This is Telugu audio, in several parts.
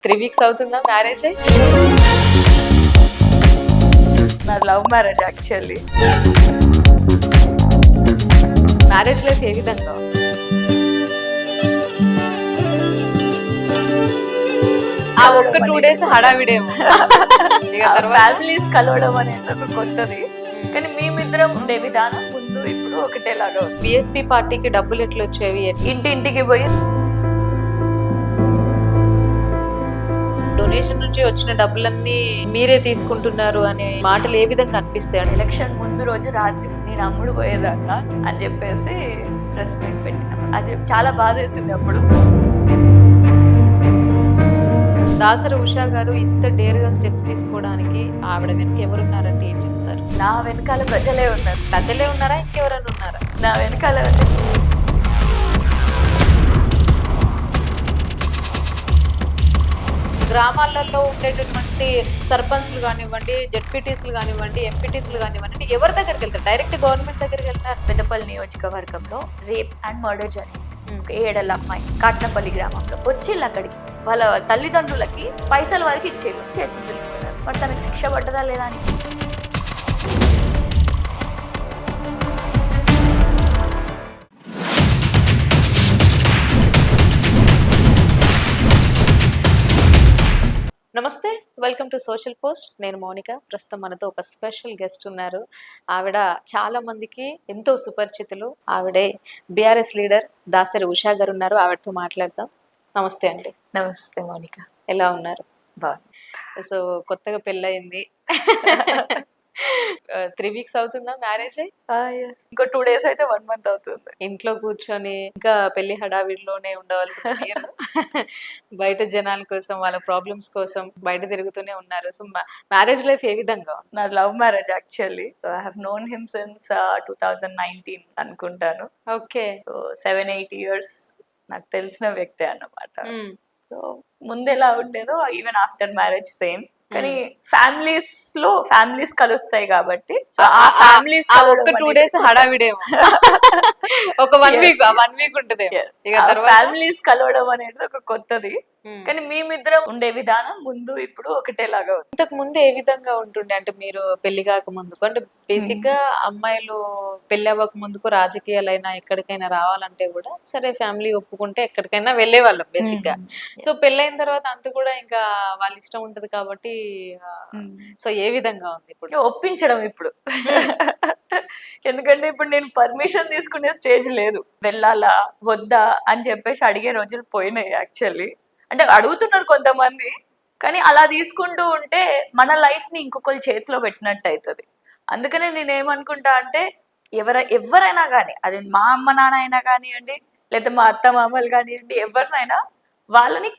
3 వీక్స్ అవుతుందా మ్యారేజ్ అయ్యి? నా love marriage actually. Marriage life ఏ విధంగా ఉంది? ఆ ఒక్క 2 డేస్ హడావిడేమో. ఇక తర్వాత ఫ్యామిలీస్ కలవడం అనేది ఒక కొత్తది, కానీ మేమిద్దరం ఉండే విధానం ముందు ఇప్పుడు ఒకటేలాగా ఉంది. బిఎస్పీ పార్టీకి డబ్బులు ఎట్లా వచ్చేవి? ఇంటింటికి పోయి డొనేషన్ నుంచి వచ్చిన డబ్బులన్నీ మీరే తీసుకుంటున్నారు అనే మాటలు ఏ విధంగా అనిపిస్తాయి? ఎలక్షన్ ముందు రోజు రాత్రి నేను అమ్ముడు పోయేదాకా అని చెప్పేసి ప్రెస్ మీట్ పెట్టినాం. అది చాలా బాధ వేసింది అప్పుడు. దాసరి ఉషా గారు ఇంత డేర్గా స్టెప్స్ తీసుకోవడానికి ఆవిడ వెనక ఎవరున్నారంటే ఏం చెప్తారు? నా వెనకాల ప్రజలే ఉన్నారు. ప్రజలే ఉన్నారా, ఇంకెవరైనా ఉన్నారా? నా వెనకాల గ్రామాలలో ఉండేటటువంటి సర్పంచ్లు కానివ్వండి, జెడ్పీటీసీలు కానివ్వండి, ఎంపీటీసీలు కానివ్వండి, ఎవరి దగ్గరికి వెళ్తారు? డైరెక్ట్ గవర్నమెంట్ దగ్గరికి వెళ్తారు. పెద్దపల్లి నియోజకవర్గంలో రేప్ అండ్ మర్డర్ జరిగింది. ఒక 7 ఏళ్ల అమ్మాయి కాట్నపల్లి గ్రామంలో వచ్చిళ్ళు అక్కడికి. వాళ్ళ తల్లిదండ్రులకి పైసల వరకు ఇచ్చేది, చేతులు దులుపుకున్నారు. మరి తనకి శిక్ష పడ్డదా లేదా అని. నమస్తే, వెల్కమ్ టు సోషల్ పోస్ట్. నేను మౌనిక. ప్రస్తుతం మనతో ఒక స్పెషల్ గెస్ట్ ఉన్నారు. ఆవిడ చాలా మందికి ఎంతో సుపరిచితులు. ఆవిడే బీఆర్ఎస్ లీడర్ దాసరి ఉషా గారు ఉన్నారు. ఆవిడతో మాట్లాడతాం. నమస్తే అండి. నమస్తే మౌనిక. ఎలా ఉన్నారు? బాగుంది. సో కొత్తగా పెళ్ళయింది. 3 వీక్స్ అవుతుందా మ్యారేజ్ అయ్యి? ఇంకో 2 డేస్ అయితే 1 మంత్ అవుతుంది. ఇంట్లో కూర్చొని ఇంకా పెళ్లి హడావిడిలోనే ఉండవలసిన మీరు బయట జనాల కోసం, వాళ్ళ ప్రాబ్లమ్స్ కోసం బయట తిరుగుతూనే ఉన్నారు. సో మ్యారేజ్ లైఫ్ ఏ విధంగా ఉంది? నా love marriage actually. So I have known him since 2019 అనుకుంటాను. ఓకే. సో 7-8 ఇయర్స్ నాకు తెలిసిన వ్యక్తే అన్నమాట. సో ముందు ఎలా ఉండేదో ఈవెన్ ఆఫ్టర్ మ్యారేజ్ సేమ్. కానీ ఫ్యామిలీస్ కలుస్తాయి కాబట్టి ఆ ఫ్యామిలీస్ ఒక 2 డేస్ హడావిడేమో. ఒక 1 వీక్ ఉంటది. ఫ్యామిలీస్ కలవడం అనేది ఒక కొత్తది, కానీ మేమిద్దరం ఉండే విధానం ముందు ఇప్పుడు ఒకటేలాగా ఉంది. ఇంతకు ముందు ఏ విధంగా ఉంటుండే? అంటే మీరు పెళ్లి కాక ముందుకు, అంటే బేసిక్ గా అమ్మాయిలు పెళ్లి అవ్వక ముందుకు రాజకీయాలైనా ఎక్కడికైనా రావాలంటే కూడా సరే ఫ్యామిలీ ఒప్పుకుంటే ఎక్కడికైనా వెళ్లే వాళ్ళం బేసిక్ గా. సో పెళ్ళైన తర్వాత అంత కూడా ఇంకా వాళ్ళ ఇష్టం ఉంటది కాబట్టి. సో ఏ విధంగా ఉంది ఇప్పుడు? ఒప్పించడం ఇప్పుడు. ఎందుకంటే ఇప్పుడు నేను పర్మిషన్ తీసుకునే స్టేజ్ లేదు. వెళ్ళాలా వద్దా అని చెప్పేసి అడిగే రోజులు పోయినాయి యాక్చువల్లీ. అంటే అడుగుతున్నారు కొంతమంది, కానీ అలా తీసుకుంటూ ఉంటే మన లైఫ్ ని ఇంకొకరి చేతిలో పెట్టినట్టు అవుతుంది. అందుకనే నేను ఏమనుకుంటా అంటే ఎవరైనా కానీ, అది మా అమ్మ నాన్న అయినా కానివ్వండి, లేదా మా అత్త మామలు కానివ్వండి, ఎవరినైనా వాళ్ళని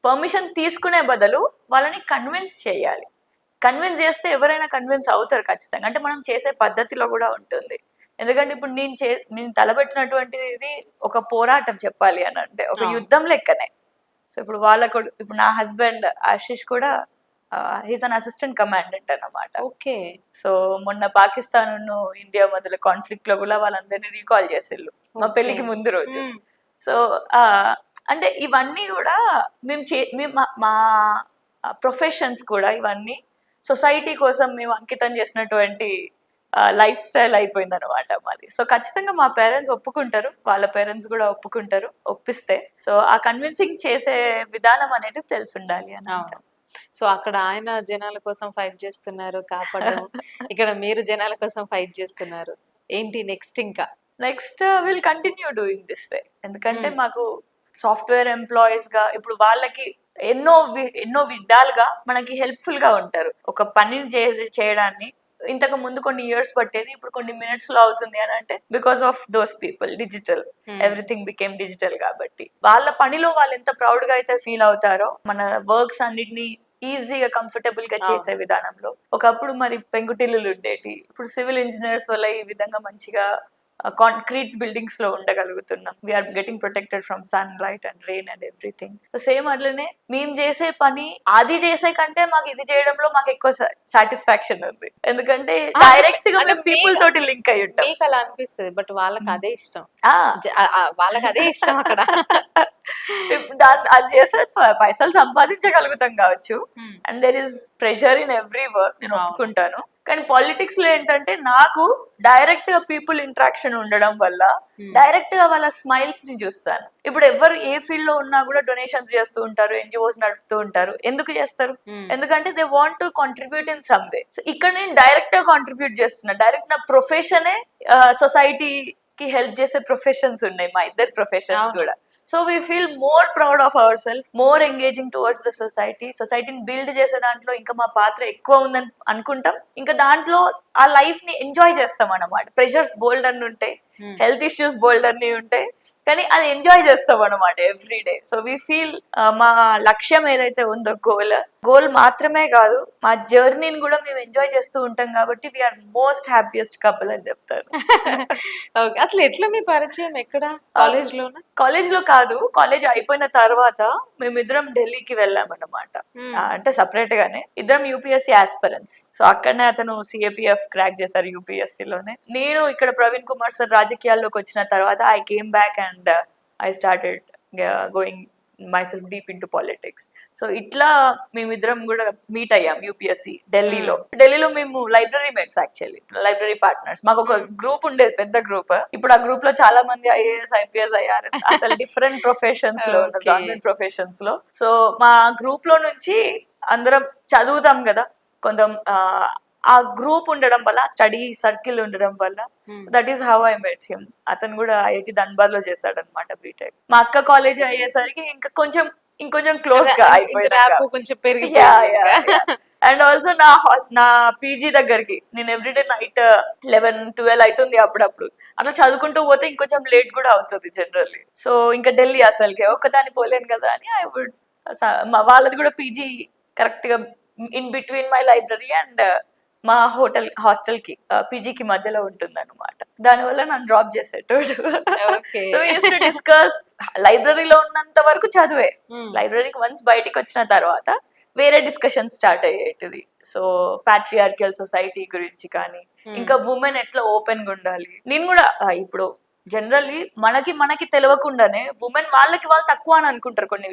పర్మిషన్ తీసుకునే బదులు వాళ్ళని కన్విన్స్ చేయాలి. కన్విన్స్ చేస్తే ఎవరైనా కన్విన్స్ అవుతారు ఖచ్చితంగా. అంటే మనం చేసే పద్ధతిలో కూడా ఉంటుంది. ఎందుకంటే ఇప్పుడు నేను తలబెట్టినటువంటిది ఇది ఒక పోరాటం చెప్పాలి అని అంటే, ఒక యుద్ధం లెక్కనే. సో ఇప్పుడు నా హస్బెండ్ ఆశిష్ కూడా హీస్ అన్ అసిస్టెంట్ కమాండెంట్ అన్నమాట. ఓకే. సో మొన్న పాకిస్తాన్ ఇండియా మధ్యలో కాన్ఫ్లిక్ట్ లో కూడా వాళ్ళందరినీ రీకాల్ చేసిళ్ళు మా పెళ్లికి ముందు రోజు. సో అంటే ఇవన్నీ కూడా మా ప్రొఫెషన్స్ కూడా ఇవన్నీ సొసైటీ కోసం మేము అంకితం చేసినటువంటి లైఫ్ స్టైల్ అయిపోయింది అనమాట మాది. సో ఖచ్చితంగా మా పేరెంట్స్ ఒప్పుకుంటారు, వాళ్ళ పేరెంట్స్ కూడా ఒప్పుకుంటారు, ఒప్పిస్తే. సో ఆ కన్విన్సింగ్ చేసే విధానం అనేది తెలిసి ఉండాలి అని. సో అక్కడ ఆయన జనాల కోసం ఫైట్ చేస్తున్నారు, కాపాడడం. ఇక్కడ మీరు జనాల కోసం ఫైట్ చేస్తున్నారు. ఏంటి నెక్స్ట్? ఇంకా next will continue doing this way. ఎందుకంటే మాకు సాఫ్ట్వేర్ ఎంప్లాయీస్ గా ఇప్పుడు వాళ్ళకి ఎన్నో విధాలుగా మనకి హెల్ప్ఫుల్ గా ఉంటారు. ఒక పనిని చేయడాన్ని ఇంతకు ముందు కొన్ని ఇయర్స్ పట్టేది, ఇప్పుడు కొన్ని మినిట్స్ లో అవుతుంది అని అంటే because of those people. Digital, everything became digital కాబట్టి వాళ్ళ పనిలో వాళ్ళు ఎంత ప్రౌడ్ గా అయితే ఫీల్ అవుతారో, మన వర్క్స్ అన్నిటిని ఈజీగా కంఫర్టబుల్ గా చేసే విధానంలో. ఒకప్పుడు మరి పెంకుటిల్లులు ఉండేటి, ఇప్పుడు సివిల్ ఇంజనీర్స్ వల్ల ఈ విధంగా మంచిగా కాంక్రీట్ బిల్డింగ్స్ లో ఉండగలుగుతున్నాం. We are getting protected from sun light and rain and everything. So same అట్లనే మేము చేసే పని అది చేసే కంటే మాకు ఇది చేయడంలో మాకు ఎక్కువ సాటిస్ఫాక్షన్ ఉంది. ఎందుకంటే డైరెక్ట్ గా మేము పీపుల్ తోటి లింక్ అయి ఉంటాం. మీకు అలా అనిపిస్తుంది, బట్ వాళ్ళకి అదే ఇష్టం. ఆ, వాళ్ళకి అదే ఇష్టం అక్కడ. అది చేస్తే పైసలు సంపాదించగలుగుతాం కావచ్చు. And there is pressure in every work, నేను ఒప్పుకుంటాను. కానీ పాలిటిక్స్ లో ఏంటంటే నాకు డైరెక్ట్ గా పీపుల్ ఇంటరాక్షన్ ఉండడం వల్ల డైరెక్ట్ గా వాళ్ళ స్మైల్స్ ని చూస్తాను. ఇప్పుడు ఎవరు ఏ ఫీల్డ్ లో ఉన్నా కూడా డొనేషన్స్ చేస్తూ ఉంటారు, ఎన్జిఓస్ నడుపుతూ ఉంటారు. ఎందుకు చేస్తారు? ఎందుకంటే they want to contribute in some way. So ఇక్కడ నేను డైరెక్ట్ గా కాంట్రిబ్యూట్ చేస్తున్నా. డైరెక్ట్ నా ప్రొఫెషనే సొసైటీకి హెల్ప్ చేసే ప్రొఫెషన్స్ ఉన్నాయి, మా ఇద్దరు ప్రొఫెషన్స్ కూడా. So we feel more proud of our self, more engaging towards the సొసైటీని బిల్డ్ చేసే దాంట్లో ఇంకా మా పాత్ర ఎక్కువ ఉందని అనుకుంటాం. ఇంకా దాంట్లో ఆ లైఫ్ ని ఎంజాయ్ చేస్తాం అన్నమాట. ప్రెషర్స్ బోల్డ్ అన్ని ఉంటాయి, హెల్త్ ఇష్యూస్ బోల్డ్ అన్ని ఉంటాయి, కానీ అది ఎంజాయ్ చేస్తాం అనమాట every day. So we feel మా లక్ష్యం ఏదైతే ఉందో గోల్ మాత్రమే కాదు, మా జర్నీని కూడా మేము ఎంజాయ్ చేస్తూ ఉంటాం కాబట్టి వీఆర్ మోస్ట్ హ్యాపీయెస్ట్ కపుల్ అని చెప్తారు. ఓకే, అసలు ఎట్లా మీ పరిచయం? ఎక్కడ? కాలేజ్ లోనా? కాలేజ్ లో కాదు, కాలేజ్ అయిపోయిన తర్వాత మేమిద్దరం ఢిల్లీకి వెళ్ళాం అనమాట. అంటే సపరేట్ గానే, ఇద్దరం యూపీఎస్సీ ఆస్పిరెంట్స్. సో అక్కడనే అతను సిఏపిఎఫ్ క్రాక్ చేశారు యూపీఎస్సీ లోనే. నేను ఇక్కడ ప్రవీణ్ కుమార్ సార్ రాజకీయాల్లోకి వచ్చిన తర్వాత I came back and I started going myself deep into politics. So ఇట్లా మేమిద్దరం కూడా మీట్ అయ్యాం యూపీఎస్సీ ఢిల్లీలో మేము library mates, actually library partners. మాకు ఒక గ్రూప్ ఉండేది, పెద్ద గ్రూప్. ఇప్పుడు ఆ గ్రూప్ లో చాలా మంది ఐఏఎస్, ఐపీఎస్, ఐఆర్ఎస్, అసలు డిఫరెంట్ ప్రొఫెషన్స్ లో ఉన్నారు, గవర్నమెంట్ ప్రొఫెషన్స్ లో. సో మా గ్రూప్ లో నుంచి అందరం చదువుతాం కదా, కొంత ఆ గ్రూప్ ఉండడం వల్ల, స్టడీ సర్కిల్ ఉండడం వల్ల, that is how I met him. అతను కూడా ఐఐటి ధన్బాద్ లో చేశాడు అనమాట బీటెక్. మా అక్క కాలేజ్ అయ్యేసరికి ఇంకొంచెం క్లోజ్ గా అయిపోయింది. అండ్ ఆల్సో నా పీజీ దగ్గరికి నేను ఎవ్రీడే నైట్ 11-12 అవుతుంది అప్పుడప్పుడు. అట్లా చదువుకుంటూ పోతే ఇంకొంచెం లేట్ కూడా అవుతుంది జనరల్లీ. సో ఇంకా ఢిల్లీ అసలుకే ఒక్కదాన్ని పోలేను కదా అని ఐ వుడ్, వాళ్ళది కూడా పీజీ కరెక్ట్ గా in between my library and మా హాస్టల్ కి పీజీకి మధ్యలో ఉంటుంది అనమాట. దానివల్ల నన్ను డ్రాప్ చేసేటోడు. So use to discuss. లైబ్రరీలో ఉన్నంత వరకు చదివే, లైబ్రరీకి వన్స్ బయటికి వచ్చిన తర్వాత వేరే డిస్కషన్ స్టార్ట్ అయ్యేటిది. సో పాట్రియార్కియల్ సొసైటీ గురించి కానీ, ఇంకా ఉమెన్ ఎట్లా ఓపెన్ గా ఉండాలి. నేను కూడా ఇప్పుడు జనరల్లీ మనకి తెలియకుండానే ఉమెన్ వాళ్ళకి వాళ్ళు తక్కువ అని అనుకుంటారు కొన్ని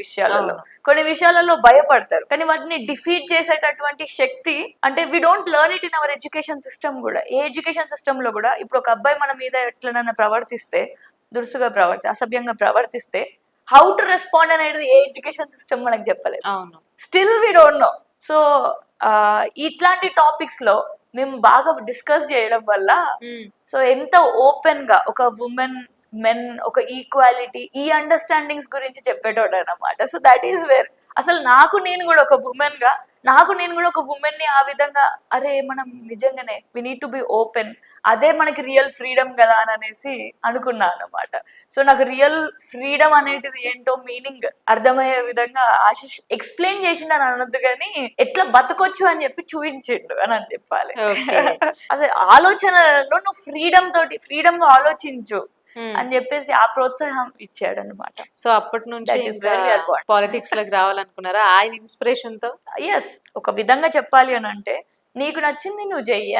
విషయాలలో భయపడతారు. కానీ వాటిని డిఫీట్ చేసేటటువంటి శక్తి, అంటే we don't learn it in our education system కూడా. ఏ ఎడ్యుకేషన్ సిస్టమ్ లో కూడా ఇప్పుడు ఒక అబ్బాయి మన మీద ఎట్లనైనా ప్రవర్తిస్తే, దురుసుగా అసభ్యంగా ప్రవర్తిస్తే హౌ టు రెస్పాండ్ అనేది ఏ ఎడ్యుకేషన్ సిస్టమ్ మనకు చెప్పలేదు. Still we don't know. So ఇట్లాంటి టాపిక్స్ లో మేము బాగా డిస్కస్ చేయడం వల్ల, సో ఎంత ఓపెన్ గా ఒక ఉమెన్ మెన్ ఒక ఈక్వాలిటీ, ఈ అండర్స్టాండింగ్స్ గురించి చెప్పేటోడు అనమాట. సో దట్ ఈస్ వేర్ అసలు నాకు నేను కూడా ఒక ఉమెన్ ని ఆ విధంగా, అరే మనం నిజంగానే we need to be open, అదే మనకి రియల్ ఫ్రీడమ్ కదా అని అనేసి అనుకున్నా అనమాట. సో నాకు రియల్ ఫ్రీడమ్ అనేది ఏంటో మీనింగ్ అర్థమయ్యే విధంగా ఆశిష్ ఎక్స్ప్లెయిన్ చేసిండు అని అనొద్దు, కానీ ఎట్లా బతకొచ్చు అని చెప్పి చూపించిండు అని చెప్పాలి. అసలు ఆలోచనలో నువ్వు ఫ్రీడమ్ గా ఆలోచించు అని చెప్పేసి ఆ ప్రోత్సాహం ఇచ్చాడు అనమాట. సో అప్పటి నుంచి పాలిటిక్స్ లోకి రావాలనుకున్నారా ఆయన ఇన్స్పిరేషన్ తో? ఎస్, ఒక విధంగా చెప్పాలి అని అంటే, నీకు నచ్చింది నువ్వు చెయ్యి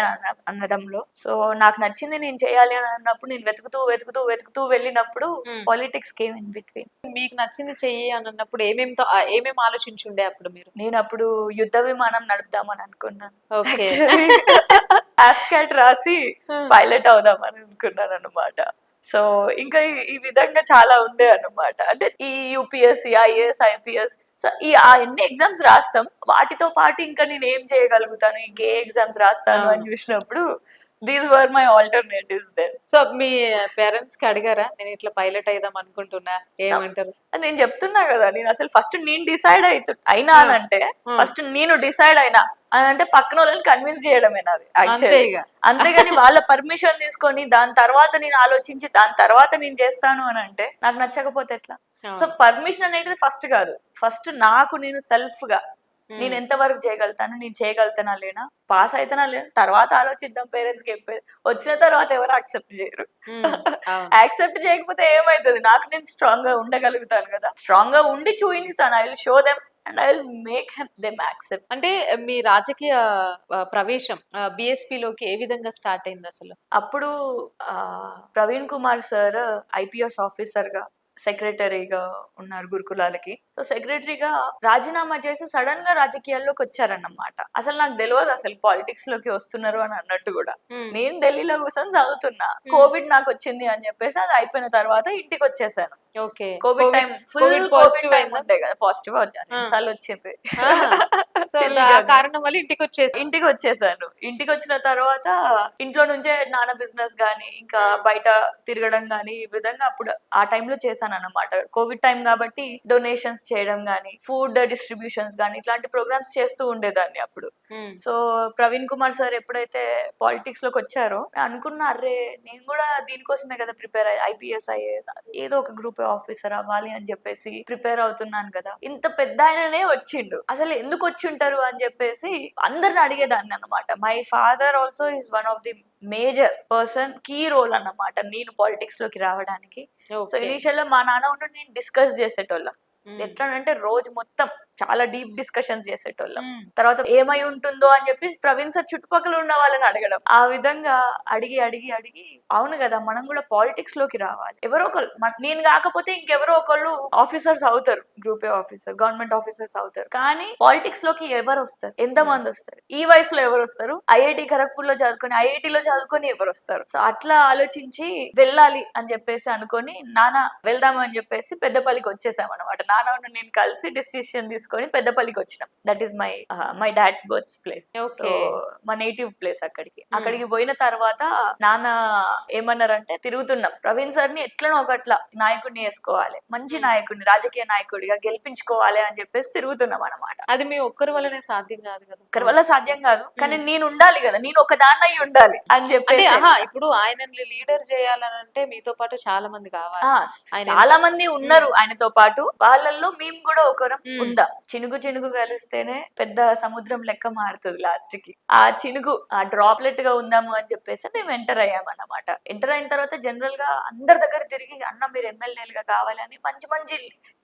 అనడంలో, సో నాకు నచ్చింది నేను చేయాలి అని అన్నప్పుడు నేను వెతుకుతూ వెళ్ళినప్పుడు పాలిటిక్స్ కేమ్ ఇన్ బిట్వీన్. మీకు నచ్చింది చెయ్యి అని అన్నప్పుడు ఏమేమి ఆలోచించుండే అప్పుడు మీరు? నేను అప్పుడు యుద్ధ విమానం నడుపుదామని అనుకున్నాను. ఆఫ్కాట్ రాసి పైలట్ అవుదామని అనుకున్నాను అనమాట. సో ఇంకా ఈ విధంగా చాలా ఉండే అనమాట. అంటే ఈ యూపీఎస్సీ, ఐఏఎస్, ఐపీఎస్, సో ఎన్ని ఎగ్జామ్స్ రాస్తాం, వాటితో పాటు ఇంకా నేను ఏం చేయగలుగుతాను, ఇంకే ఎగ్జామ్స్ రాస్తాను అని చూసినప్పుడు these were my alternatives then. So మీ పేరెంట్స్ కి అడిగారా నేను ఇట్లా పైలట్ అయిదాం అనుకుంటున్నా, ఏమంటారు? నేను చెప్తున్నా కదా, నేను అసలు ఫస్ట్ నేను డిసైడ్ అయినా అంటే, ఫస్ట్ నేను డిసైడ్ అయినా అని అంటే పక్కన వాళ్ళని కన్విన్స్ చేయడమే నాది యాక్చువల్లీ. అంతేగాని వాళ్ళ పర్మిషన్ తీసుకొని దాని తర్వాత నేను ఆలోచించి దాని తర్వాత నేను చేస్తాను అని అంటే నాకు నచ్చకపోతే ఎట్లా? సో పర్మిషన్ అనేది ఫస్ట్ కాదు, ఫస్ట్ నాకు నేను సెల్ఫ్ గా నేను ఎంత వరకు చేయగలుగుతాను, నేను చేయగలుగుతానా లేనా, పాస్ అవుతానా లేనా తర్వాత ఆలోచిద్దాం. పేరెంట్స్ కి చెప్పేది వచ్చిన తర్వాత ఎవరు యాక్సెప్ట్ చేయరు. యాక్సెప్ట్ చేయకపోతే ఏమైతుంది, నాకు నేను స్ట్రాంగ్ గా ఉండగలుగుతాను కదా, స్ట్రాంగ్ గా ఉండి చూపించుతాను. I will show them and I will make them accept. అంటే మీ రాజకీయ ప్రవేశం BSP లోకి ఏ విధంగా స్టార్ట్ అయింది అసలు? అప్పుడు Praveen Kumar sir IPS officer గా సెక్రటరీగా ఉన్నారు గురుకులాలకి. సో సెక్రటరీగా రాజీనామా చేసి సడన్ గా రాజకీయాల్లోకి వచ్చారన్నమాట. అసలు నాకు తెలియదు అసలు పాలిటిక్స్ లోకి వస్తున్నారు అని అన్నట్టు కూడా. నేను ఢిల్లీలో కూర్చొని చదువుతున్నా, కోవిడ్ నాకు వచ్చింది అని చెప్పేసి అది అయిపోయిన తర్వాత ఇంటికి వచ్చేసాను. Okay, Covid time full positive time ఉండే కదా, పాజిటివ్ సార్లు వచ్చింది. కారణం వల్ల ఇంటికి వచ్చేసాను. ఇంటికి వచ్చిన తర్వాత ఇంట్లో నుంచే నాన్న బిజినెస్ గానీ ఇంకా బయట తిరగడం గానీ ఈ విధంగా అప్పుడు ఆ టైంలో చేశాను అన్నమాట. కోవిడ్ టైం కాబట్టి డొనేషన్స్ చేయడం గానీ, ఫుడ్ డిస్ట్రిబ్యూషన్స్ గానీ ఇట్లాంటి ప్రోగ్రామ్స్ చేస్తూ ఉండేదాన్ని అప్పుడు. సో ప్రవీణ్ కుమార్ సార్ ఎప్పుడైతే పాలిటిక్స్ లోకి వచ్చారో అనుకున్నా, అరే నేను కూడా దీనికోసమే కదా ప్రిపేర్ IPS ఏదో ఒక గ్రూప్ ఆఫీసర్ అవ్వాలి అని చెప్పేసి ప్రిపేర్ అవుతున్నాను కదా, ఇంత పెద్ద ఆయననే వచ్చిండు, అసలు ఎందుకు వచ్చి ఉంటారు అని చెప్పేసి అందరిని అడిగేదాన్ని అన్నమాట. My father also is one of the major person, key role అన్నమాట నేను పాలిటిక్స్ లోకి రావడానికి. సో ఇనిషియల్ గా మా నాన్న ఉండి నేను డిస్కస్ చేసేటోళ్ళం. ఎట్లా అంటే రోజు మొత్తం చాలా డీప్ డిస్కషన్స్ చేసేటోళ్ళం. తర్వాత ఏమై ఉంటుందో అని చెప్పి ప్రవీణ్ సార్ చుట్టుపక్కల ఉన్న వాళ్ళని అడగడం. ఆ విధంగా అడిగి అడిగి అడిగి అవును కదా మనం కూడా పాలిటిక్స్ లోకి రావాలి, ఎవరో ఒకరు, నేను కాకపోతే ఇంకెవరో ఒకళ్ళు ఆఫీసర్స్ అవుతారు, group A officer, government officers అవుతారు. కానీ పాలిటిక్స్ లోకి ఎవరు వస్తారు, ఎంత మంది వస్తారు, ఈ వయసులో ఎవరు వస్తారు, IIT ఖరగ్పూర్ లో చదువుకొని IIT లో చదువుకొని ఎవరు వస్తారు. సో అట్లా ఆలోచించి వెళ్ళాలి అని చెప్పేసి అనుకొని నాన్న వెళ్దాము అని చెప్పేసి పెద్దపల్లికి వచ్చేసాం అనమాట. నాన్న నేను కలిసి డిసిషన్ తీసుకొని పెద్దపల్లికి వచ్చినాం. That is my dad's birth place. So మా నేటివ్ ప్లేస్. అక్కడికి పోయిన తర్వాత నాన్న ఏమన్నారంటే, తిరుగుతున్నాం ప్రవీణ్ సార్ ని ఎట్లనో ఒకట్లా నాయకుడిని వేసుకోవాలి, మంచి నాయకుడిని, రాజకీయ నాయకుడిగా గెలిపించుకోవాలి అని చెప్పేసి తిరుగుతున్నాం అనమాట. అది మీ ఒక్కరి వల్లనే సాధ్యం కాదు కదా, ఒక్కరి వల్ల సాధ్యం కాదు, కానీ నేను ఉండాలి కదా, నేను ఒక దాన్ని అయి ఉండాలి అని చెప్పేసి. ఇప్పుడు ఆయనని లీడర్ చేయాలనంటే మీతో పాటు చాలా మంది కావాలి. చాలా మంది ఉన్నారు ఆయనతో పాటు, వాళ్ళల్లో మేము కూడా ఒకరం ఉందా. చినుగు చినుగు కలిస్తేనే పెద్ద సముద్రం లెక్క మారుతుంది లాస్ట్ కి. ఆ చినుగు ఆ డ్రాప్లెట్ గా ఉందాము అని చెప్పేసి మేము ఎంటర్ అయ్యామన్నమాట. ఎంటర్ అయిన తర్వాత జనరల్ గా అందరి దగ్గర తిరిగి అన్న మీరు ఎమ్మెల్యేలుగా కావాలని మంచి మంచి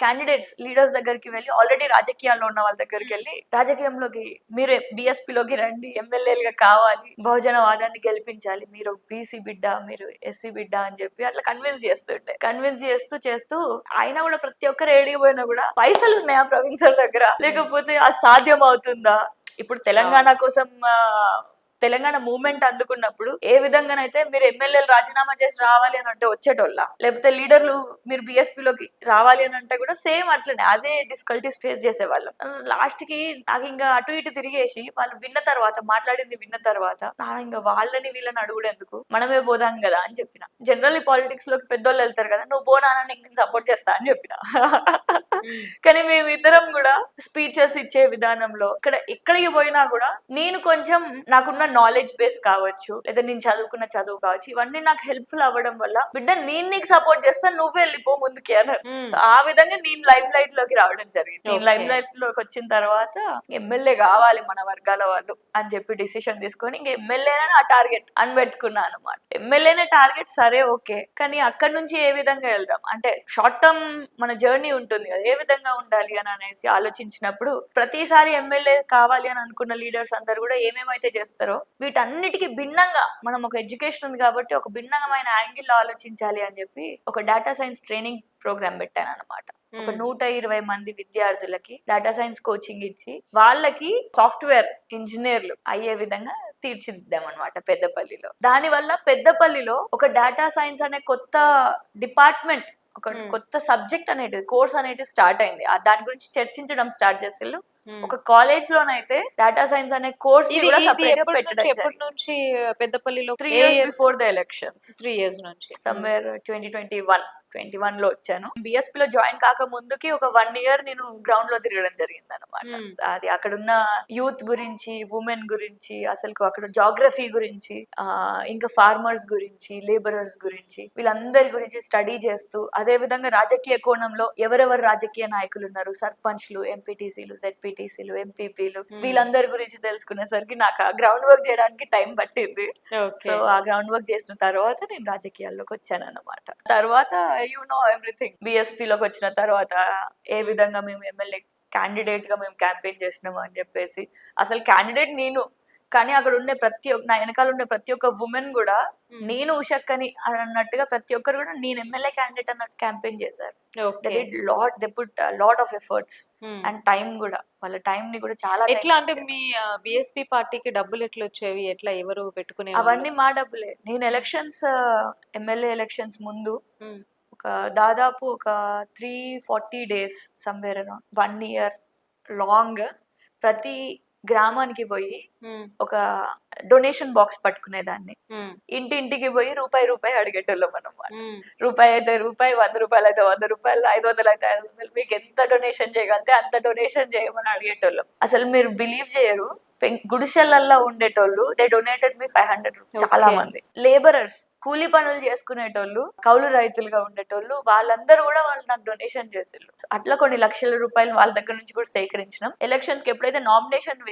క్యాండిడేట్స్ లీడర్స్ దగ్గరికి వెళ్ళి, ఆల్రెడీ రాజకీయాల్లో ఉన్న వాళ్ళ దగ్గరికి వెళ్ళి, రాజకీయంలోకి మీరు BSP లోకి రండి, ఎమ్మెల్యేలుగా కావాలి, బహుజనవాదాన్ని గెలిపించాలి, మీరు BC బిడ్డ, మీరు SC బిడ్డ అని చెప్పి అట్లా కన్విన్స్ చేస్తూ ఆయన కూడా ప్రతి ఒక్కరు ఏడికి పోయినా కూడా పైసలు ఉన్నాయా ప్రవీణ్ సార్ దగ్గర, లేకపోతే అది సాధ్యం అవుతుందా. ఇప్పుడు తెలంగాణ కోసం తెలంగాణ మూవ్మెంట్ అందుకున్నప్పుడు ఏ విధంగానైతే మీరు ఎమ్మెల్యేలు రాజీనామా చేసి రావాలి అని అంటే వచ్చేటోళ్ళ, లేకపోతే లీడర్లు మీరు BSP లోకి రావాలి అని అంటే కూడా సేమ్ అట్లనే అదే డిఫికల్టీస్ ఫేస్ చేసేవాళ్ళం. లాస్ట్ కి నాకు ఇంకా అటు ఇటు తిరిగేసి వాళ్ళు మాట్లాడింది విన్న తర్వాత నా ఇంకా వాళ్ళని వీళ్ళని అడుగుడెందుకు, మనమే పోదాం కదా అని చెప్పిన. జనరల్లీ పాలిటిక్స్ లోకి పెద్దోళ్ళు వెళ్తారు కదా, నువ్వు పోనానా నేను సపోర్ట్ చేస్తా అని చెప్పిన. కానీ మేమిద్దరం కూడా స్పీచెస్ ఇచ్చే విధానంలో ఎక్కడికి పోయినా కూడా నేను కొంచెం నాకున్న నాలెడ్జ్ బేస్ కావచ్చు, లేదా నేను చదువుకున్న చదువు కావచ్చు, ఇవన్నీ నాకు హెల్ప్ఫుల్ అవ్వడం వల్ల బిడ్డ నేను నీకు సపోర్ట్ చేస్తా, నువ్వు వెళ్ళిపో ముందుకి అన్నారు. ఆ విధంగా నేను లైమ్ లైట్ లోకి రావడం జరిగింది. నేను లైమ్ లైట్ లోకి వచ్చిన తర్వాత ఎమ్మెల్యే కావాలి మన వర్గాల వాళ్ళు అని చెప్పి డిసిషన్ తీసుకొని ఇంక ఎమ్మెల్యేనే ఆ టార్గెట్ అని పెట్టుకున్నాను అనమాట. ఎమ్మెల్యేనే టార్గెట్, సరే ఓకే, కానీ అక్కడ నుంచి ఏ విధంగా వెళ్దాం అంటే షార్ట్ టర్మ్ మన జర్నీ ఉంటుంది కదా, ఏ విధంగా ఉండాలి అని అనేసి ఆలోచించినప్పుడు ప్రతిసారి ఎమ్మెల్యే కావాలి అని అనుకున్న లీడర్స్ అందరు కూడా ఏమేమైతే చేస్తారో వీటన్నిటికీ భిన్నంగా మనం ఒక ఎడ్యుకేషన్ ఉంది కాబట్టి ఒక భిన్నమైన యాంగిల్ ఆలోచించాలి అని చెప్పి ఒక డేటా సైన్స్ ట్రైనింగ్ ప్రోగ్రామ్ పెట్టాను అనమాట. ఒక 120 మంది విద్యార్థులకి డేటా సైన్స్ కోచింగ్ ఇచ్చి వాళ్ళకి సాఫ్ట్వేర్ ఇంజనీర్లు అయ్యే విధంగా తీర్చిదిద్దాం అనమాట పెద్దపల్లిలో. దానివల్ల పెద్దపల్లిలో ఒక డేటా సైన్స్ అనే కొత్త డిపార్ట్మెంట్, ఒక కొత్త సబ్జెక్ట్ అనేది, కోర్స్ అనేది స్టార్ట్ అయింది. దాని గురించి చర్చించడం స్టార్ట్ చేసేళ్ళు. ఒక కాలేజ్ లోనైతే డేటా సైన్స్ అనే కోర్స్ పెద్దపల్లిలో 3 years before the elections, 3 years నుంచి సమ్వేర్ 2021 2021 లో వచ్చాను. బిఎస్పీ లో జాయిన్ కాక ముందుకి ఒక 1 year నేను గ్రౌండ్ లో తిరగడం జరిగింది అనమాట. అది అక్కడున్న యూత్ గురించి, ఉమెన్ గురించి, అసలు అక్కడ జాగ్రఫీ గురించి, ఇంకా ఫార్మర్స్ గురించి, లేబరర్స్ గురించి, వీళ్ళందరి గురించి స్టడీ చేస్తూ, అదే విధంగా రాజకీయ కోణంలో ఎవరెవరు రాజకీయ నాయకులు ఉన్నారు, సర్పంచ్లు, ఎంపీటీసీలు, జెడ్పీటీసీలు, ఎంపీపీలు, వీళ్ళందరి గురించి తెలుసుకునేసరికి నాకు ఆ గ్రౌండ్ వర్క్ చేయడానికి టైం పట్టింది. సో ఆ గ్రౌండ్ వర్క్ చేసిన తర్వాత నేను రాజకీయాల్లోకి వచ్చాను అన్నమాట. తర్వాత ఎవ్రీథింగ్ బిఎస్పీ లోకి వచ్చిన తర్వాత ఏ విధంగా మేము ఎమ్మెల్యే క్యాండిడేట్ గా మేము క్యాంపెయిన్ చేసినాము అని చెప్పేసి, అసలు క్యాండిడేట్ నేను, కానీ అక్కడ ఉండే నా వెనకాల ఉండే ప్రతి ఒక్క ఉమెన్ కూడా నేను ఉషక్కని అన్నట్టుగా ప్రతి ఒక్కరు కూడా నేను ఎమ్మెల్యే క్యాండిడేట్ అన్నట్టు క్యాంపెయిన్ చేశారు. They put lot of efforts and time కూడా, వాళ్ళ టైం ని కూడా చాలా. ఎట్లా అంటే మీ బిఎస్పీ పార్టీకి డబ్బులు ఎట్లా వచ్చేవి, ఎట్లా ఎవరు పెట్టుకునే? అవన్నీ మా డబ్బులే. నేను ఎలక్షన్స్, ఎమ్మెల్యే ఎలక్షన్స్ ముందు ఒక దాదాపు ఒక 340 days somewhere around 1 year long ప్రతి గ్రామానికి పోయి ఒక డొనేషన్ బాక్స్ పట్టుకునేదాన్ని. ఇంటింటికి పోయి రూపాయి అడిగేటోళ్ళం అనమాట. రూపాయి అయితే రూపాయి, 100 రూపాయలు అయితే 100 రూపాయలు, 500 అయితే 500, మీకు ఎంత డొనేషన్ చేయగలితే అంత డొనేషన్ చేయమని అడిగేటోళ్ళం. అసలు మీరు బిలీవ్ చేయరు, గుడిసెలల్లో ఉండేటోళ్ళు దే డొనేటెడ్ మీ 500 రూపీస్. చాలా మంది లేబరర్స్, కూలీ పనులు చేసుకునేటోళ్ళు, కౌలు రైతులుగా ఉండేటోళ్ళు, వాళ్ళందరూ కూడా వాళ్ళు నాకు డొనేషన్ చేసిళ్ళు. అట్లా కొన్ని లక్షల రూపాయలు వాళ్ళ దగ్గర నుంచి కూడా సేకరించినాం. ఎలక్షన్స్ కి ఎప్పుడైతే నామినేషన్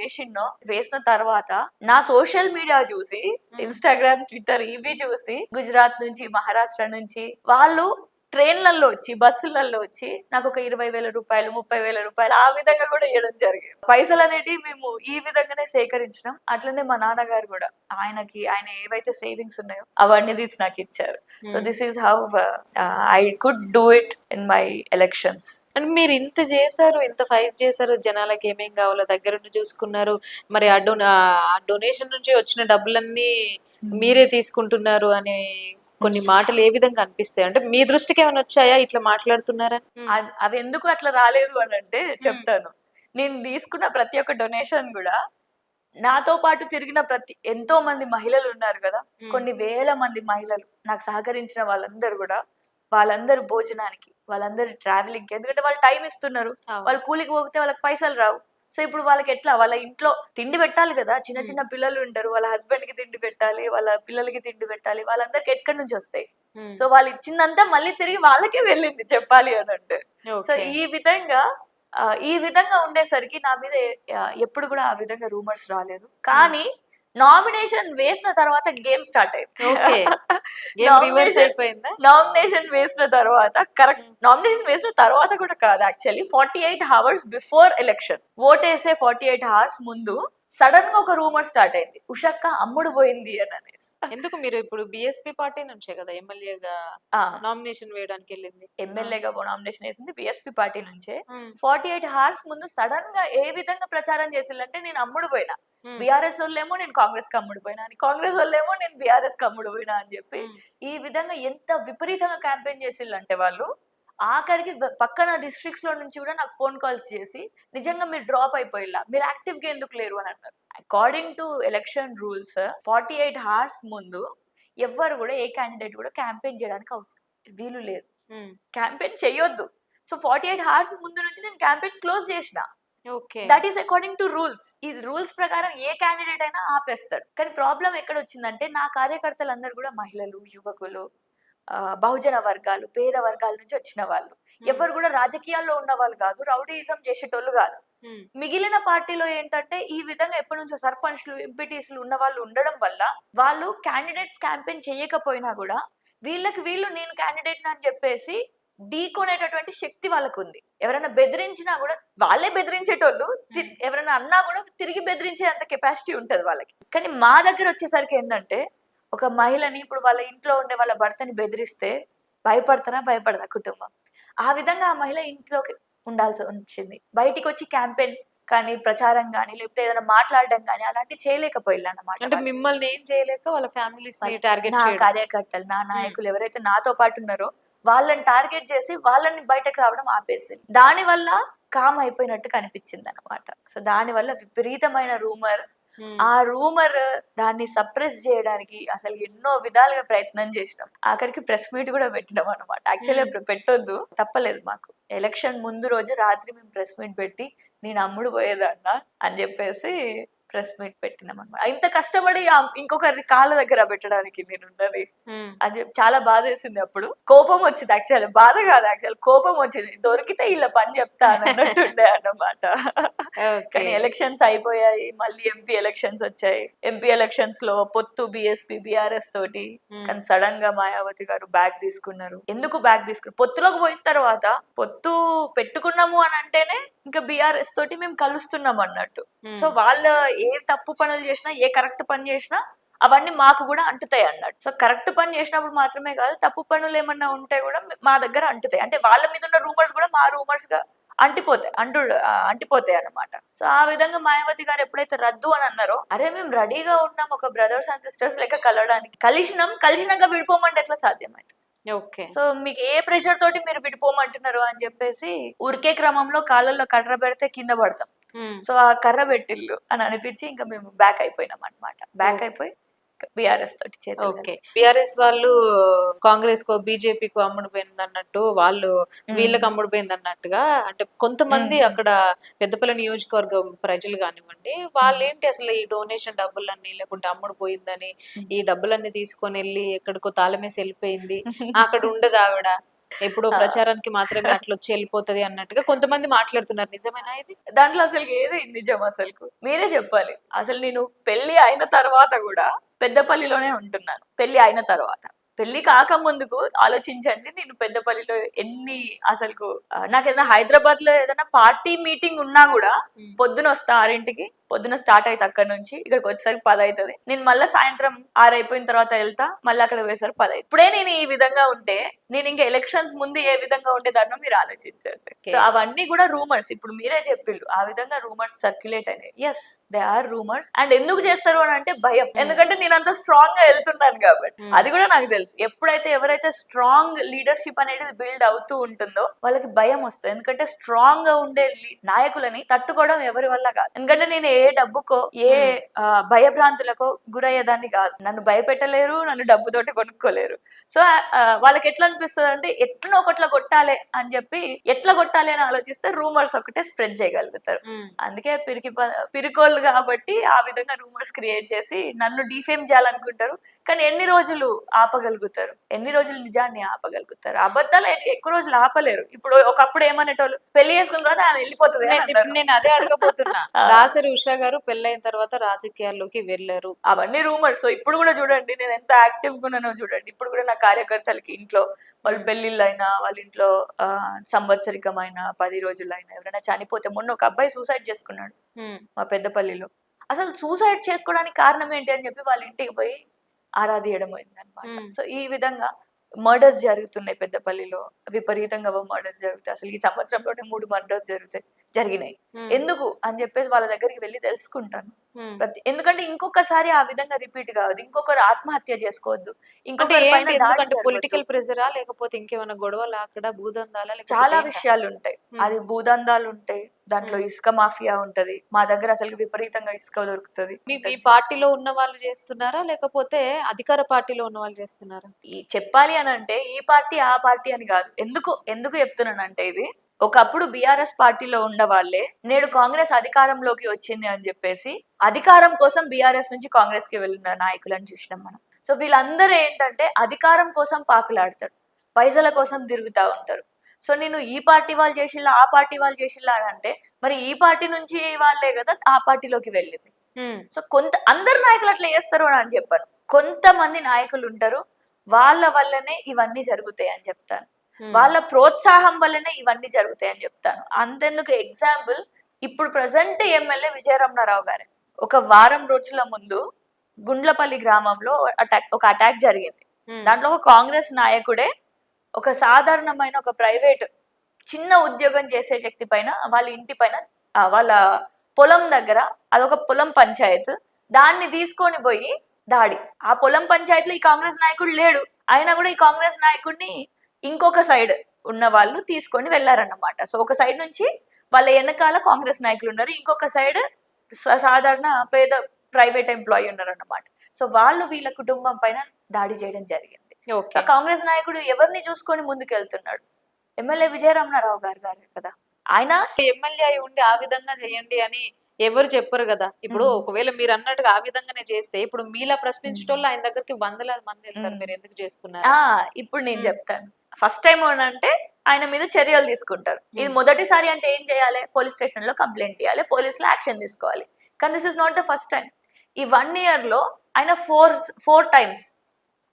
వేసిన తర్వాత నా సోషల్ మీడియా చూసి, ఇన్స్టాగ్రామ్, ట్విట్టర్ ఇవి చూసి, గుజరాత్ నుంచి, మహారాష్ట్ర నుంచి వాళ్ళు ట్రైన్లలో వచ్చి, బస్సులలో వచ్చి నాకు ఒక 20,000 రూపాయలు, 30,000 రూపాయలు ఆ విధంగా కూడా ఇవ్వడం జరిగింది. పైసలు అనేటివి మేము ఈ విధంగానే సేకరించినాం. అట్లనే మా నాన్నగారు కూడా ఆయన ఏవైతే సేవింగ్స్ ఉన్నాయో అవన్నీ తీసి నాకు ఇచ్చారు. So this is how I could do it in my elections. అంటే మీరు ఇంత చేశారు, ఇంత ఫైట్ చేశారు, జనాలకి ఏమేం కావాలో దగ్గరుండి చూసుకున్నారు. మరి ఆ డొనేషన్ నుంచి వచ్చిన డబ్బులన్నీ మీరే తీసుకుంటున్నారు అని కొన్ని మాటలు ఏ విధంగా అనిపిస్తాయి? అంటే మీ దృష్టికి ఏమైనా వచ్చాయా ఇట్లా మాట్లాడుతున్నారా? అవి ఎందుకు అట్లా రాలేదు అని అంటే చెప్తాను. నేను తీసుకున్న ప్రతి ఒక్క డొనేషన్ కూడా నాతో పాటు తిరిగిన ఎంతో మంది మహిళలు ఉన్నారు కదా, కొన్ని వేల మంది మహిళలు నాకు సహకరించిన వాళ్ళందరూ కూడా, వాళ్ళందరూ భోజనానికి, వాళ్ళందరూ ట్రావెలింగ్ కి, ఎందుకంటే వాళ్ళు టైం ఇస్తున్నారు. వాళ్ళు కూలికి పోతే వాళ్ళకి పైసలు రావు. సో ఇప్పుడు వాళ్ళకి ఎట్లా, వాళ్ళ ఇంట్లో తిండి పెట్టాలి కదా, చిన్న చిన్న పిల్లలు ఉంటారు, వాళ్ళ హస్బెండ్ కి తిండి పెట్టాలి, వాళ్ళ పిల్లలకి తిండి పెట్టాలి, వాళ్ళందరికి ఎక్కడి నుంచి వస్తాయి? సో వాళ్ళు ఇచ్చిందంతా మళ్ళీ తిరిగి వాళ్ళకే వెళ్ళింది చెప్పాలి అని అంటే. సో ఈ విధంగా ఉండేసరికి నా మీద ఎప్పుడు కూడా ఆ విధంగా రూమర్స్ రాలేదు. కానీ నామినేషన్ వేసిన తర్వాత గేమ్ స్టార్ట్ అయింది. నామినేషన్ వేసిన తర్వాత, కరెక్ట్ నామినేషన్ వేసిన తర్వాత కూడా కాదు, యాక్చువల్లీ 48 hours బిఫోర్ ఎలక్షన్, ఓటేసే 48 hours ముందు సడన్ గా ఒక రూమర్ స్టార్ట్ అయింది, ఉషక్క అమ్ముడు పోయింది అని అనేసి. ఎందుకు? మీరు ఇప్పుడు బిఎస్పీ పార్టీ నుంచే కదా ఎమ్మెల్యేగా నామినేషన్ వేయడానికి వెళ్ళింది? ఎమ్మెల్యేగా నామినేషన్ వేసింది బిఎస్పీ పార్టీ నుంచే. 48 hours ముందు సడన్ గా ఏ విధంగా ప్రచారం చేసిందంటే నేను అమ్ముడు పోయినా, బీఆర్ఎస్ వాళ్ళేమో నేను కాంగ్రెస్ కి అమ్ముడు పోయినా అని, కాంగ్రెస్ వాళ్ళేమో నేను బీఆర్ఎస్ కి అమ్ముడు పోయినా అని చెప్పి ఈ విధంగా ఎంత విపరీతంగా క్యాంపెయిన్ చేసిందంటే వాళ్ళు, ఆఖరికి పక్కన డిస్ట్రిక్ట్స్ లో నుంచి కూడా నాకు ఫోన్ కాల్స్ చేసి నిజంగా మీరు డ్రాప్ అయిపోయిలా, మీరు యాక్టివ్ గా ఎందుకు లేరు అని అన్నారు. According to election rules 48 hours ముందు ఎవ్వరు కూడా ఏ క్యాండిడేట్ కూడా క్యాంపెయిన్ చేయడానికి వీలు లేదు, క్యాంపెయిన్ చేయొద్దు. సో 48 hours ముందు నుంచి నేను క్యాంపెయిన్ క్లోజ్ చేసిన. That is according to rules. ఈ రూల్స్ ప్రకారం ఏ క్యాండిడేట్ అయినా ఆపేస్తాడు. కానీ ప్రాబ్లం ఎక్కడ వచ్చిందంటే నా కార్యకర్తలందరూ కూడా మహిళలు, యువకులు, బహుజన వర్గాలు, పేద వర్గాల నుంచి వచ్చిన వాళ్ళు, ఎవరు కూడా రాజకీయాల్లో ఉన్న వాళ్ళు కాదు, రౌడీయిజం చేసేటోళ్ళు కాదు. మిగిలిన పార్టీలో ఏంటంటే ఈ విధంగా ఎప్పటి నుంచో సర్పంచ్లు, ఎంపీటీసీలు ఉన్న వాళ్ళు ఉండడం వల్ల వాళ్ళు క్యాండిడేట్స్ క్యాంపెయిన్ చేయకపోయినా కూడా వీళ్ళు నేను క్యాండిడేట్ అని చెప్పేసి ఢీకొనేటటువంటి శక్తి వాళ్ళకు ఉంది. ఎవరైనా బెదిరించినా కూడా వాళ్ళే బెదిరించేటోళ్ళు, ఎవరైనా అన్నా కూడా తిరిగి బెదిరించే అంత కెపాసిటీ ఉంటది వాళ్ళకి. కానీ మా దగ్గర వచ్చేసరికి ఏంటంటే, ఒక మహిళని ఇప్పుడు వాళ్ళ ఇంట్లో ఉండే వాళ్ళ భర్తని బెదిరిస్తే భయపడదా కుటుంబం? ఆ విధంగా ఆ మహిళ ఇంట్లోకి ఉండాల్సి వచ్చింది. బయటికి వచ్చి క్యాంపెయిన్ కానీ, ప్రచారం కానీ, లేకపోతే ఏదైనా మాట్లాడడం కానీ అలాంటివి చేయలేకపోయిల్లు అన్నమాట. అంటే మిమ్మల్ని ఏం చేయలేక వాళ్ళ ఫ్యామిలీస్ టార్గెట్, నా కార్యకర్తలు, నా నాయకులు ఎవరైతే నాతో పాటు ఉన్నారో వాళ్ళని టార్గెట్ చేసి వాళ్ళని బయటకు రావడం ఆపేసింది. దాని వల్ల కామ్ అయిపోయినట్టు కనిపించింది అనమాట. సో దాని వల్ల విపరీతమైన రూమర్, ఆ రూమర్ దాన్ని సప్రెస్ చేయడానికి అసలు ఎన్నో విధాలుగా ప్రయత్నం చేసినాం. ఆఖరికి ప్రెస్ మీట్ కూడా పెట్టినాం అనమాట. యాక్చువల్లీ పెట్టొద్దు, తప్పలేదు మాకు. ఎలక్షన్ ముందు రోజు రాత్రి మేము ప్రెస్ మీట్ పెట్టి నేను అమ్ముడు పోయేదన్నా అని చెప్పేసి ప్రెస్ మీట్ పెట్టినాం అనమాట. ఇంత కష్టపడి ఇంకొకరి కాళ్ళ దగ్గర పెట్టడానికి నేను ఉన్నది అది చాలా బాధ వేసింది. అప్పుడు కోపం వచ్చింది, యాక్చువల్ బాధ కాదు, యాక్చువల్ కోపం వచ్చింది. దొరికితే ఇలా పని చెప్తా అన్నట్టుండే అన్నమాట. కానీ ఎలక్షన్స్ అయిపోయాయి, మళ్ళీ ఎంపీ ఎలక్షన్స్ వచ్చాయి. ఎంపీ ఎలక్షన్స్ లో పొత్తు బిఎస్పీ బిఆర్ఎస్ తోటి, కానీ సడన్ గా మాయావతి గారు బ్యాక్ తీసుకున్నారు. ఎందుకు బ్యాక్ తీసుకున్నారు? పొత్తులోకి పోయిన తర్వాత పొత్తు పెట్టుకున్నాము అని అంటేనే ఇంకా బిఆర్ఎస్ తోటి మేము కలుస్తున్నాం అన్నట్టు. సో వాళ్ళ ఏ తప్పు పనులు చేసినా, ఏ కరెక్ట్ పని చేసినా అవన్నీ మాకు కూడా అంటుతాయి అన్నట్టు. సో కరెక్ట్ పని చేసినప్పుడు మాత్రమే కాదు, తప్పు పనులు ఏమన్నా ఉంటే కూడా మా దగ్గర అంటుతాయి. అంటే వాళ్ళ మీద ఉన్న రూమర్స్ కూడా మా రూమర్స్ గా అంటిపోతాయి అన్నమాట. సో ఆ విధంగా మాయావతి గారు ఎప్పుడైతే రద్దు అని అన్నారో, అరే మేము రెడీగా ఉన్నాం ఒక బ్రదర్స్ అండ్ సిస్టర్స్ లెక్క కలవడానికి, కలిసినాక విడిపోమంటే ఎట్లా సాధ్యమైంది? సో మీకు ఏ ప్రెషర్ తోటి మీరు విడిపోమంటున్నారు అని చెప్పేసి ఉరికే క్రమంలో కాళ్ళల్లో కర్ర పెడితే కింద పడతాం. సో ఆ కర్ర పెట్టిల్లు అని అనిపించి ఇంకా మేము బ్యాక్ అయిపోయినాం అనమాట. బ్యాక్ అయిపోయి బిఆర్ఎస్ తోటి ఓకే. బిఆర్ఎస్ వాళ్ళు కాంగ్రెస్ కో బీజేపీకి అమ్ముడు పోయింది అన్నట్టు, వాళ్ళు వీళ్ళకి అమ్ముడు పోయింది అన్నట్టుగా, అంటే కొంతమంది అక్కడ పెద్దపల్లి నియోజకవర్గం ప్రజలు కానివ్వండి, వాళ్ళు ఏంటి అసలు ఈ డొనేషన్ డబ్బులన్నీ లేకుంటే అమ్ముడు పోయిందని ఈ డబ్బులన్నీ తీసుకొని వెళ్ళి ఎక్కడికో తాళమేసి వెళ్ళిపోయింది, అక్కడ ఉండదు ఆవిడ, ఎప్పుడో ప్రచారానికి మాత్రమే అట్లా వచ్చి వెళ్ళిపోతది అన్నట్టుగా కొంతమంది మాట్లాడుతున్నారు. నిజమేనా ఇది? దాంట్లో అసలు ఏది నిజం? అసలు మీరే చెప్పాలి. అసలు నేను పెళ్లి అయిన తర్వాత కూడా పెద్దపల్లిలోనే ఉంటున్నాను. పెళ్లి అయిన తర్వాత, పెళ్లి కాక ముందుకు ఆలోచించండి, నేను పెద్దపల్లిలో ఎన్ని అసలు నాకు ఏదైనా హైదరాబాద్ లో ఏదైనా పార్టీ మీటింగ్ ఉన్నా కూడా పొద్దున వస్తా 6ంటికి, పొద్దున స్టార్ట్ అయితే అక్కడ నుంచి ఇక్కడికి వచ్చేసరికి 10 అవుతుంది. నేను మళ్ళీ సాయంత్రం 6 అయిపోయిన తర్వాత వెళ్తా, మళ్ళీ అక్కడ వేసరికి 10 అవుతుంది. ఇప్పుడే నేను ఈ విధంగా ఉంటే నేను ఇంకా ఎలక్షన్స్ ముందు ఏ విధంగా ఉండేదాన్నో మీరు ఆలోచించండి. సో అవన్నీ కూడా రూమర్స్. ఇప్పుడు మీరే చెప్పిళ్ళు ఆ విధంగా రూమర్స్ సర్క్యులేట్ అయినాయి. Yes, they are rumours. And ఎందుకు చేస్తారు అని అంటే భయం. ఎందుకంటే నేను అంత స్ట్రాంగ్ గా వెళ్తున్నాను కాబట్టి. అది కూడా నాకు తెలుసు. ఎప్పుడైతే ఎవరైతే స్ట్రాంగ్ లీడర్షిప్ అనేది బిల్డ్ అవుతూ ఉంటుందో వాళ్ళకి భయం వస్తుంది. ఎందుకంటే స్ట్రాంగ్ గా ఉండే నాయకులని తట్టుకోవడం ఎవరి వల్ల కాదు. ఎందుకంటే నేను ఏ డబ్బుకో ఏ భయభ్రాంతులకో గురయ్యేదాన్ని కాదు. నన్ను భయపెట్టలేరు, నన్ను డబ్బుతోటి కొనుక్కోలేరు. సో వాళ్ళకి ఎట్లా అనిపిస్తుంది అంటే ఎట్లా ఒకట్లా కొట్టాలి అని చెప్పి, ఎట్లా కొట్టాలి అని ఆలోచిస్తే రూమర్స్ ఒకటే స్ప్రెడ్ చేయగలుగుతారు. అందుకే పిరికోళ్ళు కాబట్టి ఆ విధంగా రూమర్స్ క్రియేట్ చేసి నన్ను డిఫేమ్ చేయాలనుకుంటారు. కానీ ఎన్ని రోజులు ఆపగలుగుతారు? ఎన్ని రోజులు నిజాన్ని ఆపగలుగుతారు? అబద్ధాలు ఎక్కువ రోజులు ఆపలేరు. ఇప్పుడు ఒకప్పుడు ఏమనేటోళ్ళు, పెళ్లి చేసుకున్న తర్వాత ఆమె వెళ్ళిపోతుంది. నేను అదే అడగబోతున్నా. దాసరి ఉషా గారు పెళ్ళైన తర్వాత రాజకీయాల్లోకి వెళ్ళారు, అవన్నీ రూమర్స్. సో ఇప్పుడు కూడా చూడండి నేను ఎంత యాక్టివ్ గా ఉన్నానో చూడండి. ఇప్పుడు కూడా నా కార్యకర్తలకి ఇంట్లో వాళ్ళు పెళ్లిళ్ళు అయినా, వాళ్ళ ఇంట్లో సంవత్సరికమైన 10 రోజులైనా ఎవరైనా చనిపోతే, మొన్న ఒక అబ్బాయి సూసైడ్ చేసుకున్నాడు మా పెద్దపల్లిలో. అసలు సూసైడ్ చేసుకోవడానికి కారణం ఏంటి అని చెప్పి వాళ్ళ ఇంటికి పోయి ఆరాధియడం అయింది అనమాట. సో ఈ విధంగా మర్డర్స్ జరుగుతున్నాయి పెద్దపల్లిలో, విపరీతంగా మర్డర్స్ జరుగుతాయి. అసలు ఈ సంవత్సరంలోనే 3 మర్డర్స్ జరిగినాయి. ఎందుకు అని చెప్పేసి వాళ్ళ దగ్గరికి వెళ్ళి తెలుసుకుంటాను. ఎందుకంటే ఇంకొకసారి ఆ విధంగా రిపీట్ కావద్దు, ఇంకొకరు ఆత్మహత్య చేసుకోవద్దు, ఇంకొకరి పొలిటికల్ ప్రెజరా లేకపోతే ఇంకేమైనా గొడవలు, అక్కడ భూదందాలా, చాలా విషయాలు ఉంటాయి. అది భూదందాలు ఉంటాయి, దాంట్లో ఇసుక మాఫియా ఉంటది. మా దగ్గర అసలు విపరీతంగా ఇసుక దొరుకుతుంది. మీ పార్టీలో ఉన్న వాళ్ళు చేస్తున్నారా లేకపోతే అధికార పార్టీలో ఉన్న వాళ్ళు చేస్తున్నారా? ఈ చెప్పాలి అని అంటే ఈ పార్టీ ఆ పార్టీ అని కాదు. ఎందుకు చెప్తున్నానంటే, ఇది ఒకప్పుడు బిఆర్ఎస్ పార్టీలో ఉన్న వాళ్ళే నేడు కాంగ్రెస్ అధికారంలోకి వచ్చింది అని చెప్పేసి అధికారం కోసం బిఆర్ఎస్ నుంచి కాంగ్రెస్ కి వెళ్ళిన నాయకులను చూసినాం మనం. సో వీళ్ళందరూ ఏంటంటే అధికారం కోసం పాకులాడతారు, పైసల కోసం తిరుగుతూ ఉంటారు. సో నేను ఈ పార్టీ వాళ్ళు చేసిల్లా, ఆ పార్టీ వాళ్ళు చేసిల్లా అని అంటే, మరి ఈ పార్టీ నుంచి వాళ్ళే కదా ఆ పార్టీలోకి వెళ్ళింది. సో అందరు నాయకులు అట్లా చేస్తారు అని చెప్పాను. కొంతమంది నాయకులు ఉంటారు, వాళ్ళ వల్లనే ఇవన్నీ జరుగుతాయి అని చెప్తాను. వాళ్ళ ప్రోత్సాహం వల్లనే ఇవన్నీ జరుగుతాయి అని చెప్తాను. అంతెందుకు ఎగ్జాంపుల్, ఇప్పుడు ప్రజెంట్ ఎమ్మెల్యే విజయరమణారావు గారే ఒక వారం రోజుల ముందు గుండ్లపల్లి గ్రామంలో ఒక అటాక్ జరిగింది. దాంట్లో ఒక కాంగ్రెస్ నాయకుడే ఒక సాధారణమైన ఒక ప్రైవేట్ చిన్న ఉద్యోగం చేసే వ్యక్తి పైన, వాళ్ళ ఇంటి పైన, వాళ్ళ పొలం దగ్గర, అదొక పొలం పంచాయత్, దాన్ని తీసుకొని పోయి దాడి. ఆ పొలం పంచాయతీలో ఈ కాంగ్రెస్ నాయకుడు లేడు, అయినా కూడా ఈ కాంగ్రెస్ నాయకుడిని ఇంకొక సైడ్ ఉన్న వాళ్ళు తీసుకొని వెళ్ళారన్నమాట. సో ఒక సైడ్ నుంచి వాళ్ళ వెనకాల కాంగ్రెస్ నాయకులు ఉన్నారు, ఇంకొక సైడ్ సాధారణ పేద ప్రైవేట్ ఎంప్లాయీ ఉన్నారన్నమాట. సో వాళ్ళు వీళ్ళ కుటుంబం పైన దాడి చేయడం జరిగింది. So okay. కాంగ్రెస్ నాయకుడు ఎవరిని చూసుకొని ముందుకెళ్తున్నాడు? ఎమ్మెల్యే విజయరమణారావు గారే కదా. ఆయన ఎమ్మెల్యే అయి ఉండి ఆ విధంగా చేయండి అని ఎవరు చెప్పరు కదా. ఇప్పుడు ఒకవేళ మీరు అన్నట్టుగా ఆ విధంగానే చేస్తే ఇప్పుడు మీలా ప్రశ్నించటోళ్ళు ఆయన దగ్గరికి వందలాది మంది వెళ్తారు, మీరు ఎందుకు చేస్తున్నారు? ఇప్పుడు నేను చెప్తాను. ఫస్ట్ టైం అంటే ఆయన మీద చర్యలు తీసుకుంటారు. ఇది మొదటిసారి అంటే ఏం చేయాలి? పోలీస్ స్టేషన్ లో కంప్లైంట్ ఇవ్వాలి, పోలీసులు యాక్షన్ తీసుకోవాలి. కానీ this is not the first time. ఈ 1 year లో ఆయన 4 times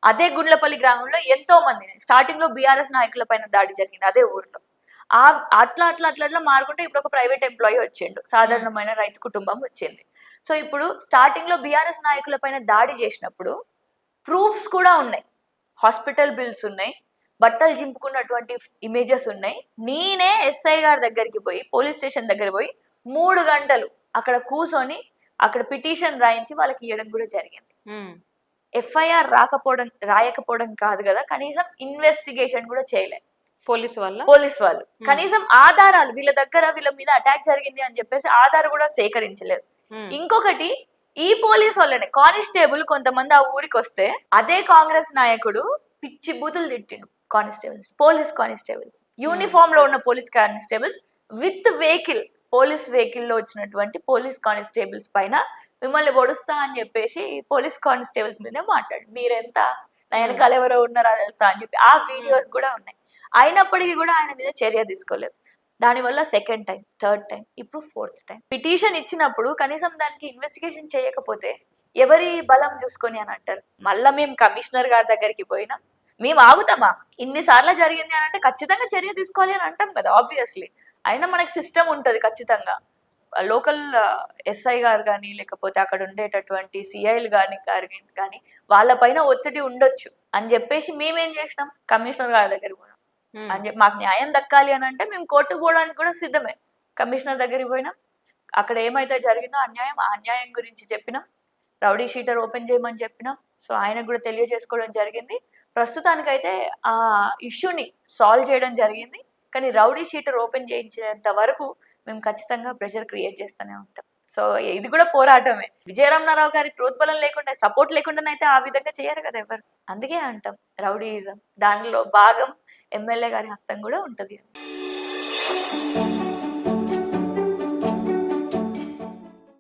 అదే గుండ్లపల్లి గ్రామంలో ఎంతో మందిని, స్టార్టింగ్ లో బీఆర్ఎస్ నాయకుల పైన దాడి జరిగింది అదే ఊర్లో. అట్లా మారుకుంటే ఇప్పుడు ఒక ప్రైవేట్ ఎంప్లాయీ వచ్చిండు, సాధారణమైన రైతు కుటుంబం వచ్చింది. సో ఇప్పుడు స్టార్టింగ్ లో బీఆర్ఎస్ నాయకుల పైన దాడి చేసినప్పుడు ప్రూఫ్స్ కూడా ఉన్నాయి, హాస్పిటల్ బిల్స్ ఉన్నాయి, బట్టలు చింపుకున్నటువంటి ఇమేజెస్ ఉన్నాయి. నేనే ఎస్ఐ గారి దగ్గరికి పోయి, పోలీస్ స్టేషన్ దగ్గర పోయి 3 గంటలు అక్కడ కూర్చొని అక్కడ పిటిషన్ రాయించి వాళ్ళకి ఇవ్వడం కూడా జరిగింది. ఎఫ్ఐఆర్ రాయకపోవడం కాదు కదా, కనీసం ఇన్వెస్టిగేషన్ కూడా చేయలేదు పోలీస్ వాళ్ళు. కనీసం ఆధారాలు వీళ్ళ దగ్గర, వీళ్ళ మీద అటాక్ జరిగింది అని చెప్పేసి ఆధారం కూడా సేకరించలేదు. ఇంకొకటి, ఈ పోలీస్ వాళ్ళనే కానిస్టేబుల్ కొంతమంది ఆ ఊరికి వస్తే అదే కాంగ్రెస్ నాయకుడు పిచ్చి బూతులు తిట్టిండు కానిస్టేబుల్స్, పోలీస్ కానిస్టేబుల్స్, యూనిఫామ్ లో ఉన్న police constables with vehicle, police vehicle లో వచ్చినటువంటి పోలీస్ కానిస్టేబుల్స్ పైన మిమ్మల్ని పొడుస్తా అని చెప్పేసి పోలీస్ కానిస్టేబుల్స్ మీదే మాట్లాడు, మీరెంత, నా వెనకాల ఎవరో ఉన్నారా తెలుసా అని చెప్పి ఆ వీడియోస్ కూడా ఉన్నాయి. అయినప్పటికీ కూడా ఆయన మీద చర్య తీసుకోలేదు. దానివల్ల 2nd time, 3rd time, ఇప్పుడు 4th time పిటిషన్ ఇచ్చినప్పుడు కనీసం దానికి ఇన్వెస్టిగేషన్ చేయకపోతే ఎవరి బలం చూసుకొని అని అంటారు. మళ్ళా మేము కమిషనర్ గారి దగ్గరికి పోయినా మేము ఆగుతామా? ఇన్నిసార్లు జరిగింది అని అంటే ఖచ్చితంగా చర్య తీసుకోవాలి అని అంటాం కదా, ఆబ్వియస్లీ. అయినా మనకి సిస్టమ్ ఉంటుంది ఖచ్చితంగా. లోకల్ ఎస్ఐ గారు కానీ లేకపోతే అక్కడ ఉండేటటువంటి సిఐలు కానీ వాళ్ళపైన ఒత్తిడి ఉండొచ్చు అని చెప్పేసి మేమేం చేసినాం, కమిషనర్ గారి దగ్గరికి పోయినాం అని చెప్పి మాకు న్యాయం దక్కాలి అని అంటే మేము కోర్టుకు పోవడానికి కూడా సిద్ధమే. కమిషనర్ దగ్గరికి పోయినాం, అక్కడ ఏమైతే జరిగిందో అన్యాయం గురించి చెప్పినాం, రౌడీ షీటర్ ఓపెన్ చేయమని చెప్పినాం. సో ఆయనకు కూడా తెలియజేసుకోవడం జరిగింది. ప్రస్తుతానికైతే ఆ ఇష్యూని సాల్వ్ చేయడం జరిగింది. కానీ రౌడీ షీటర్ ఓపెన్ చేయించేంత వరకు మేము ఖచ్చితంగా ప్రెషర్ క్రియేట్ చేస్తూనే ఉంటాం. సో ఇది కూడా పోరాటమే. విజయరమణారావు గారి ప్రోద్బలం లేకుండా, సపోర్ట్ లేకుండానైతే ఆ విధంగా చేయరు కదా ఎవరు. అందుకే అంటాం రౌడీయిజం, దానిలో భాగం ఎమ్మెల్యే గారి హస్తం కూడా ఉంటది అని.